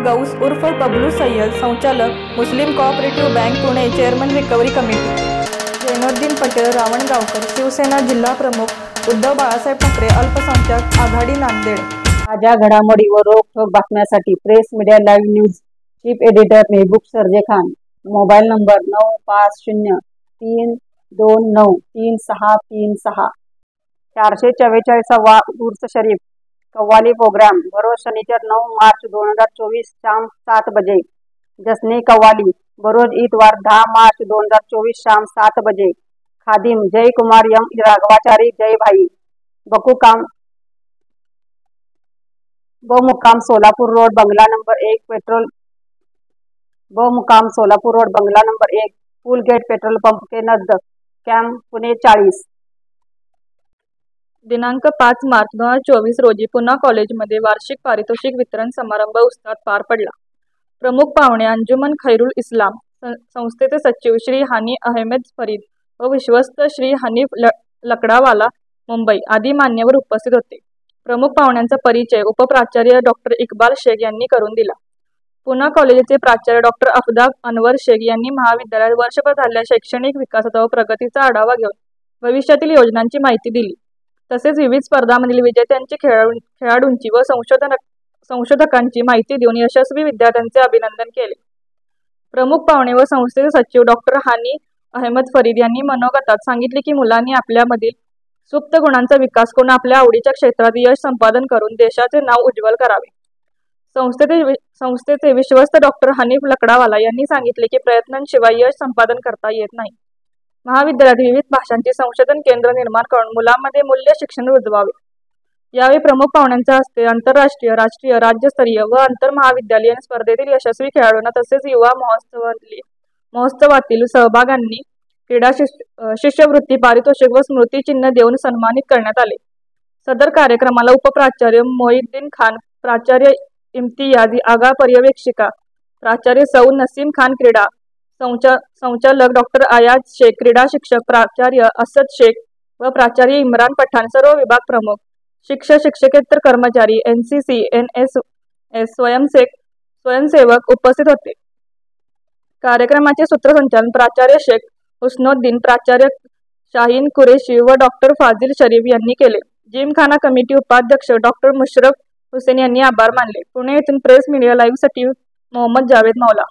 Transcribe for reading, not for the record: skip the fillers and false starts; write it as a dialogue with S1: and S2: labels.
S1: Gauss उर्फ बबलू सय्यद, संचालक Muslim cooperative bank Pune, chairman recovery committee, Zainuddin Patel Ravangaonkar, Shivsena जिल्हा प्रमुख, उद्धव बाळासाहेब ठाकरे अल्पसंख्याक आघाडी, नांदेड।
S2: ताज्या घडामोडी व रोखठोक बातम्यांसाठी press media live news chief editor Mehboob Sergey Khan. Mobile number 9503293636। 444वा उर्स शरीफ कव्वाली प्रोग्राम बरोज शनिवार 9 मार्च 2024 शाम 7 बजे। जसनी कव्वाली बरोज इतवार 10 मार्च 2024 शाम 7 बजे। खादिम जय कुमार एम राघवाचारी जय भाई। मुकाम सोलापुर रोड बंगला number 1 Pul gate petrol pump के नजदीक, कैंप पुणे 40।
S1: दिनांक 5 मार्च 2024 रोजी पुणा कॉलेजमध्ये वार्षिक पारितोषिक वितरण समारंभ उत्साहात पार पडला। प्रमुख पाहुणे अंजुमन खैरुल इस्लाम संस्थेचे सचिव श्री हानी अहमद फरीद व विश्वस्त श्री हनीफ लकडावाला मुंबई आदी मान्यवर उपस्थित होते। प्रमुख पाहुण्यांचा परिचय उपप्राचार्य डॉक्टर इक्बाल शेख यांनी करून दिला। पुणा कॉलेजचे प्राचार्य डॉक्टर अफताब अनवर शेख यांनी महाविद्यालयात वर्षभर झालेल्या शैक्षणिक विकासाचा व प्रगतीचा आढावा घेऊन भविष्यातील योजनांची माहिती दिली। तसेच विविध स्पर्धांमधील विजेत्यांची, खेळाडूंची व संशोधकांची माहिती देऊन यशस्वी विद्यार्थ्यांचे अभिनंदन केले। प्रमुख पाहुणे व संस्थेचे सचिव डॉक्टर हानी अहमद फरीद यांनी मनोगतात सांगितले की मुलांनी आपल्यामधील सुप्त गुणांचा विकास करून आपल्या आवडीच्या क्षेत्रात यश संपादन करून देशाचे नाव उज्ज्वल करावे। संस्थेचे विश्वस्त डॉक्टर हनीफ लकडावाला यांनी सांगितले की प्रयत्नांशिवाय यश संपादन करता येत नाही। महाविद्यालयात विविध भाषांचे संशोधन केंद्र निर्माण करून मुलांमध्ये मूल्य शिक्षण रुजवावे। यावेळी प्रमुख पाहुण्यांच्या हस्ते आंतरराष्ट्रीय, राष्ट्रीय, राज्यस्तरीय व आंतर महाविद्यालयीन स्पर्धेतील यशस्वी खेळाडूंना तसेच युवा महोत्सवातील सहभागांनी क्रीडा शिष्यवृत्ती, पारितोषिक व स्मृतिचिन्ह देऊन सन्मानित करण्यात आले। सदर कार्यक्रमाला उपप्राचार्य मोहिद्दीन खान, प्राचार्य इम्तियाज आगा, पर्यवेक्षिका प्राचार्य सौ नसीम खान, क्रीडा संचालक डॉक्टर आयाज शेख, क्रीडा शिक्षक प्राचार्य असद शेख व प्राचार्य इम्रान पठाण, सर्व विभाग प्रमुख, शिक्षकेतर कर्मचारी, NCC, NSS स्वयंसेवक उपस्थित होते। कार्यक्रमाचे सूत्रसंचालन प्राचार्य शेख हुस्नोद्दीन, प्राचार्य शाहीन कुरेशी व डॉक्टर फाजिल शरीफ यांनी केले। जिमखाना कमिटी उपाध्यक्ष डॉक्टर मुशरफ हुसेन यांनी आभार मानले। पुणे येथून प्रेस मीडिया लाईव्ह साठी मोहम्मद जावेद मौला।